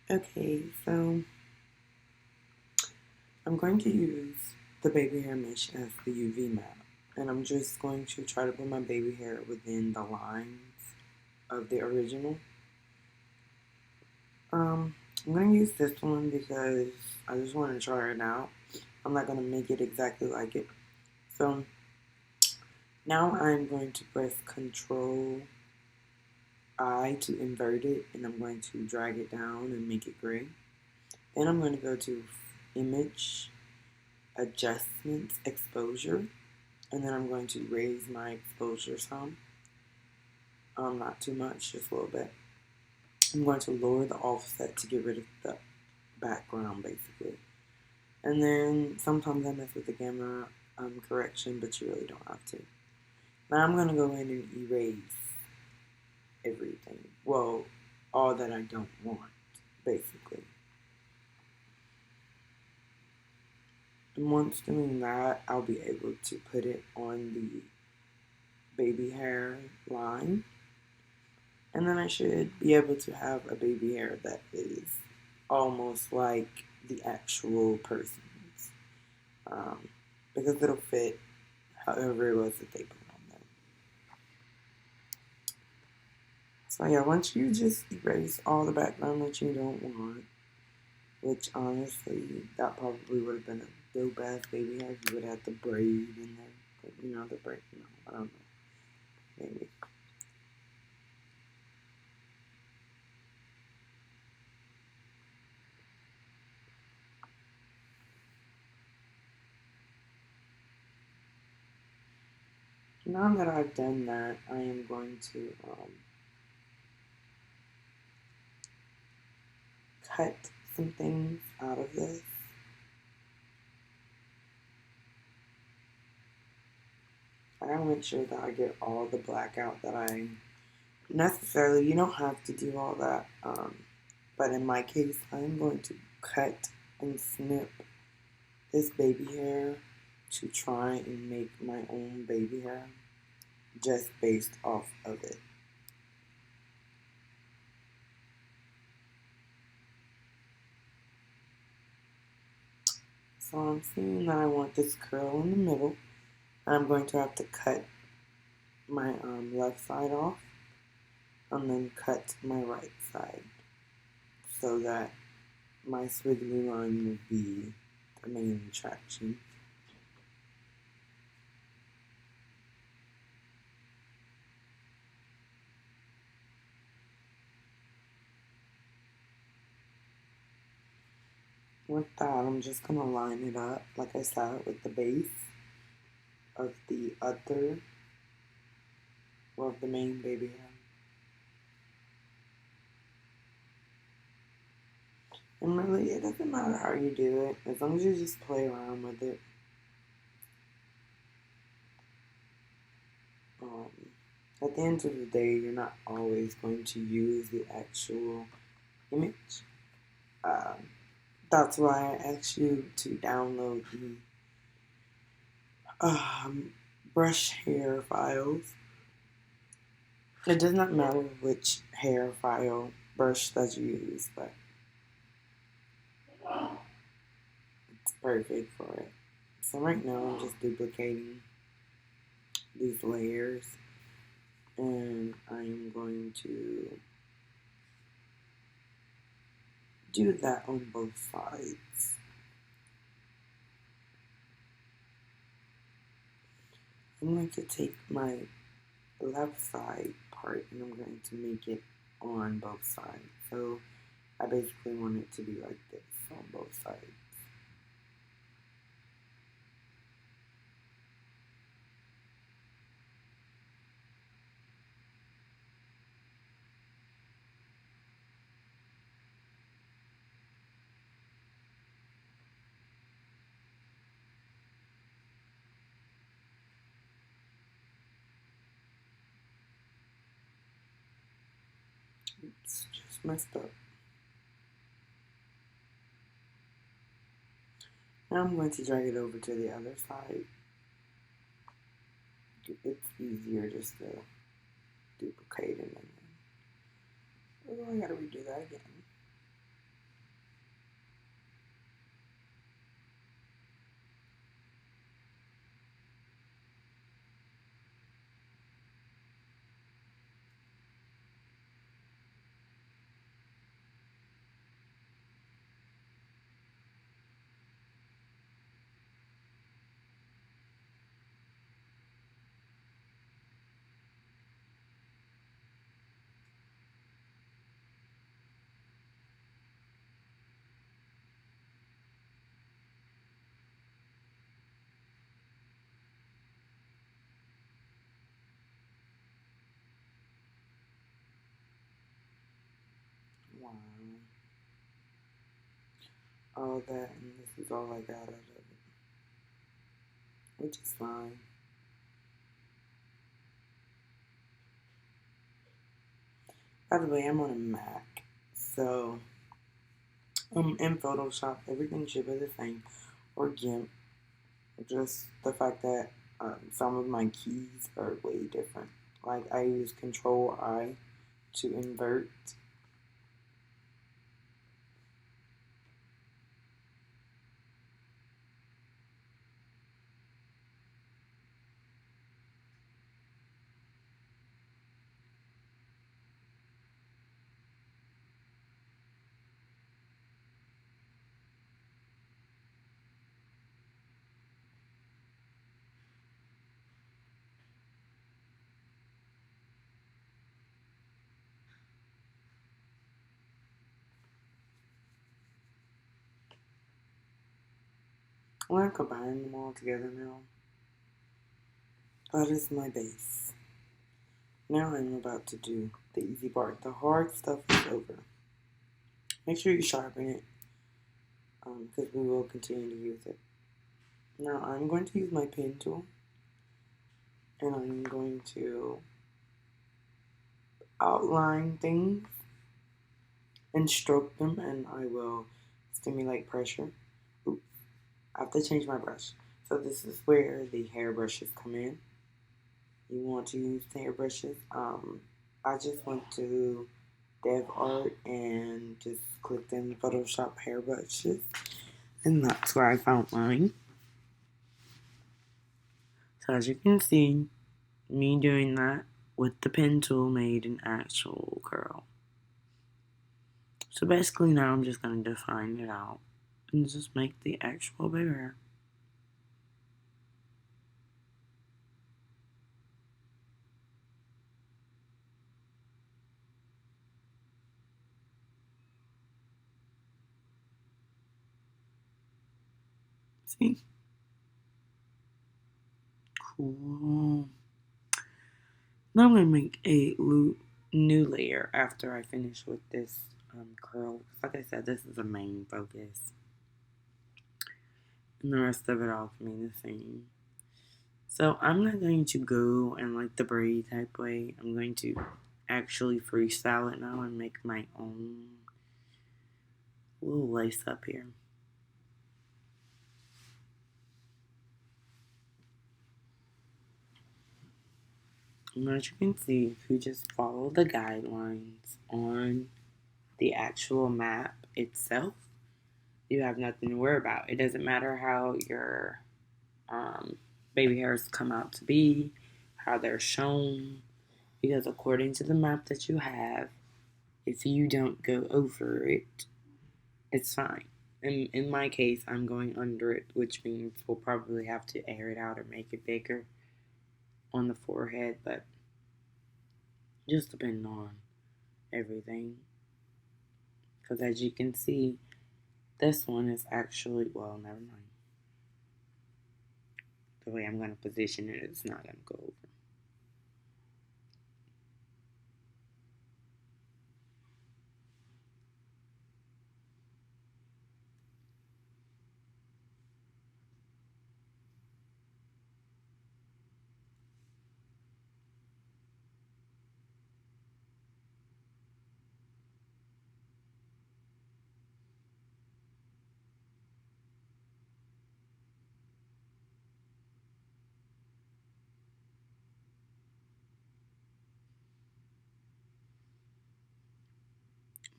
Okay, so I'm going to use the baby hair mesh as the UV map, and I'm just going to try to put my baby hair within the lines of the original. I'm going to use this one because I just want to try it out. I'm not going to make it exactly like it. So now I'm going to press Control I to invert it, and I'm going to drag it down and make it gray. Then I'm going to go to Image, Adjustments, Exposure, and then I'm going to raise my exposure some. Not too much, just a little bit. I'm going to lower the offset to get rid of the background, basically. And then sometimes I mess with the camera correction, but you really don't have to. Now I'm going to go in and erase everything. Well, all that I don't want, basically. And once doing that, I'll be able to put it on the baby hair line. And then I should be able to have a baby hair that is almost like the actual person's. Because it'll fit however it was that they put on them. So yeah, once you just erase all the background that you don't want, which honestly, that probably would have been a dope ass baby hair. You would have the braid in there. You know, the braid, I don't know. Maybe. Now that I've done that, I am going to cut some things out of this. I gotta make sure that I get all the black out that I necessarily, you don't have to do all that. But in my case, I'm going to cut and snip this baby hair to try and make my own baby hair just based off of it. So I'm seeing that I want this curl in the middle. I'm going to have to cut my left side off and then cut my right side so that my swiggly line will be the main attraction. With that, I'm just going to line it up, like I said, with the base of the other, well, of the main baby hair. And really, it doesn't matter how you do it, as long as you just play around with it. At the end of the day, you're not always going to use the actual image. That's why I asked you to download the brush hair files. It does not matter which hair file brush that you use, but it's perfect for it. So right now I'm just duplicating these layers, and I'm going to do that on both sides. I'm going to take my left side part and I'm going to make it on both sides. So I basically want it to be like this on both sides. It's just messed up. Now I'm going to drag it over to the other side. It's easier just to duplicate it. And then, oh, I gotta redo that again. Wow. All that, and this is all I got out of it. Which is fine. By the way, I'm on a Mac. So, in Photoshop, everything should be the same. Or GIMP. Just the fact that some of my keys are way different. Like, I use Control I to invert. Well, I'm combining them all together now. That is my base. Now I'm about to do the easy part. The hard stuff is over. Make sure you sharpen it because we will continue to use it. Now I'm going to use my pen tool and I'm going to outline things and stroke them, and I will stimulate pressure. Oops, I have to change my brush. So this is where the hair brushes come in. You want to use the hair brushes. I just went to DevArt and just clicked in Photoshop hair brushes, and that's where I found mine. So as you can see, me doing that with the pen tool made an actual curl. So basically now I'm just going to define it out and just make the actual baby hair. See? Cool. Now I'm going to make a new layer after I finish with this curl. Like I said, this is the main focus. And the rest of it all can be the same. So I'm not going to go in like the braid type way. I'm going to actually freestyle it now and make my own little lace up here. And as you can see, if you just follow the guidelines on the actual map itself, you have nothing to worry about. It doesn't matter how your baby hairs come out to be, how they're shown, because according to the map that you have, if you don't go over it, it's fine. In my case, I'm going under it, which means we'll probably have to air it out or make it bigger on the forehead, but just depending on everything. Because as you can see, this one is actually, well, never mind. The way I'm going to position it, it's not going to go over.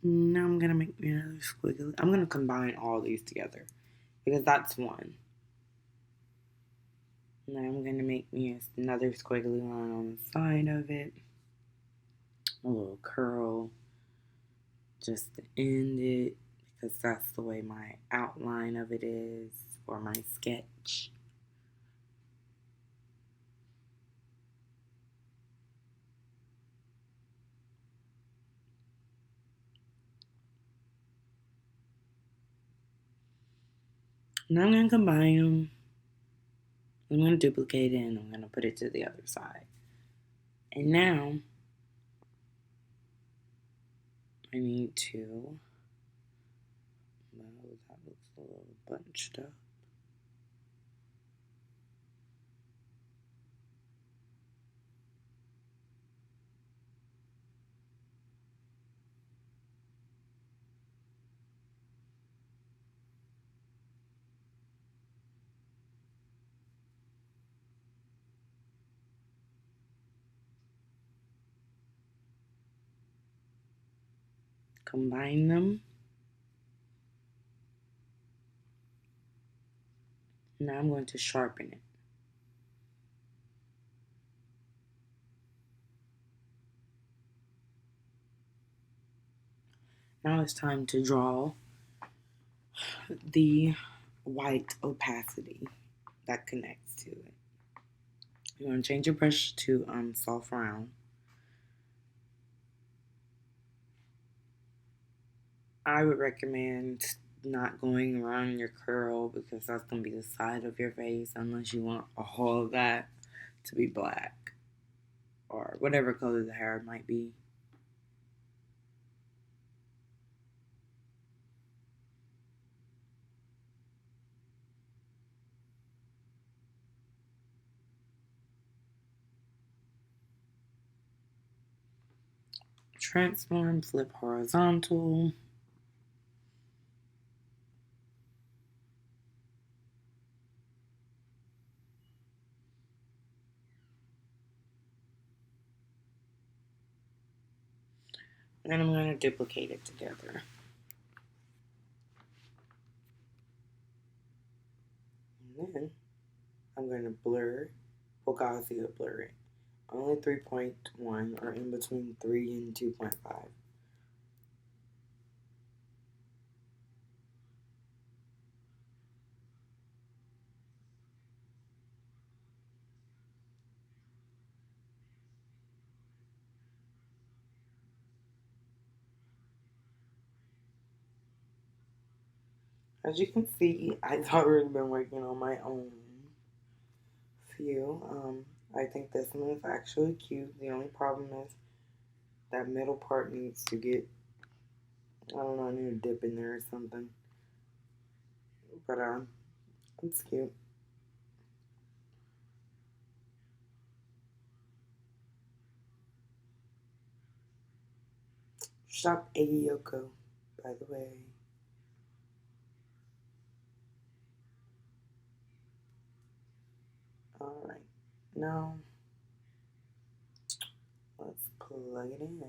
Now I'm going to make me another squiggly. I'm going to combine all these together because that's one. Now I'm going to make me another squiggly line on the side of it. A little curl just to end it because that's the way my outline of it is, or my sketch. Now I'm going to combine them. I'm going to duplicate it and I'm going to put it to the other side. And now I need to, well, that looks a little bunched up. Combine them. Now I'm going to sharpen it. Now it's time to draw the white opacity that connects to it. You're going to change your brush to soft round. I would recommend not going around your curl because that's going to be the side of your face unless you want all of that to be black or whatever color the hair might be. Transform, flip horizontal. And then I'm going to duplicate it together. And then I'm going to blur, Gaussian blur it. Only 3.1 or in between 3 and 2.5. As you can see, I've already been working on my own few. I think this one is actually cute. The only problem is that middle part needs to get, I don't know, I need to dip in there or something. But it's cute. Shop Ayoko, by the way. Alright, now let's plug it in.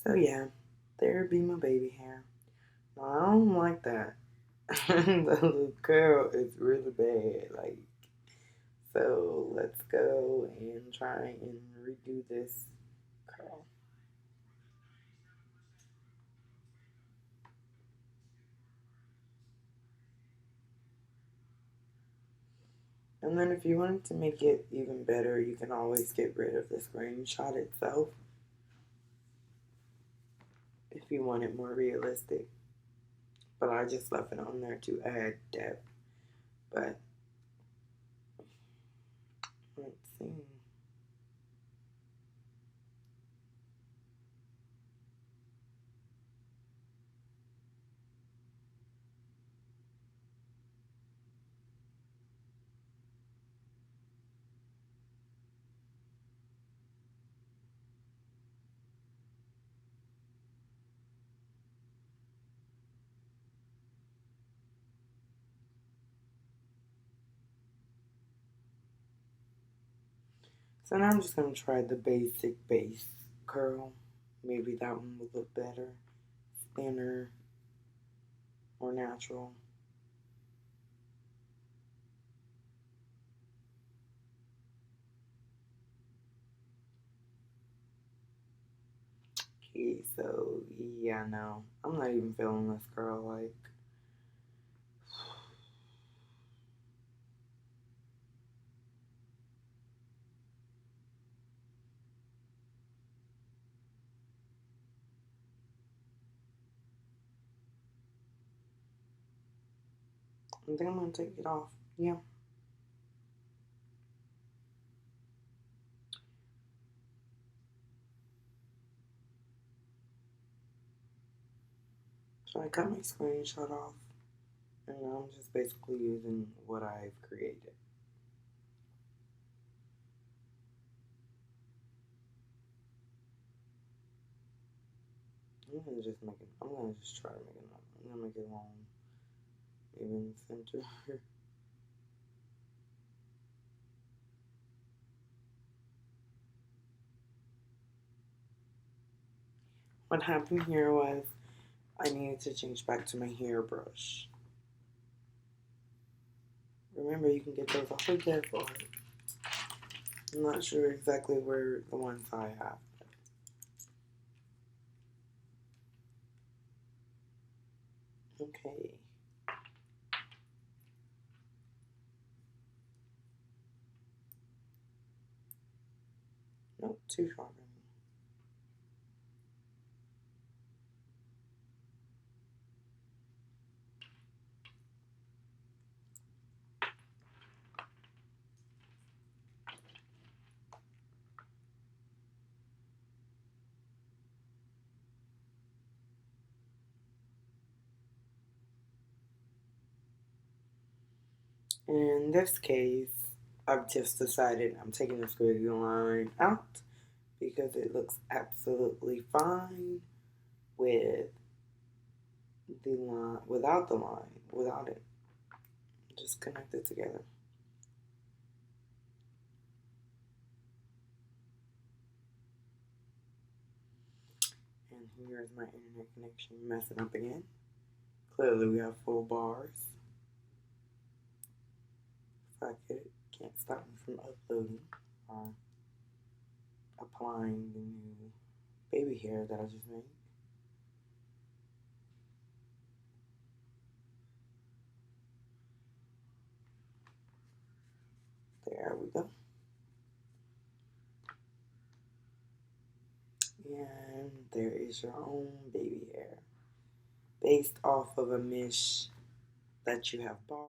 So yeah, there be my baby hair. Now, I don't like that. The little curl is really bad. Like, so let's go and try and redo this curl. And then if you wanted to make it even better, you can always get rid of the screenshot itself if you want it more realistic. But I just left it on there to add depth. But let's see. So now I'm just going to try the basic base curl. Maybe that one will look better, thinner, more natural. Okay, so yeah, no, I'm not even feeling this curl. Like, I think I'm going to take it off. Yeah. So I cut my screenshot off, and now I'm just basically using what I've created. I'm gonna just make it. I'm gonna just try to make it long. I'm gonna make it long, even center. What happened here was I needed to change back to my hairbrush. Remember, you can get those off of Sephora. I'm not sure exactly where the ones I have. Okay. Nope, too sharp. In this case, I've just decided I'm taking the squiggly line out because it looks absolutely fine with the line, without the line, without it. Just connect it together. And here's my internet connection messing up again. Clearly we have full bars. If I can't stop me from uploading or applying the new baby hair that I just made. There we go. And there is your own baby hair based off of a mesh that you have bought.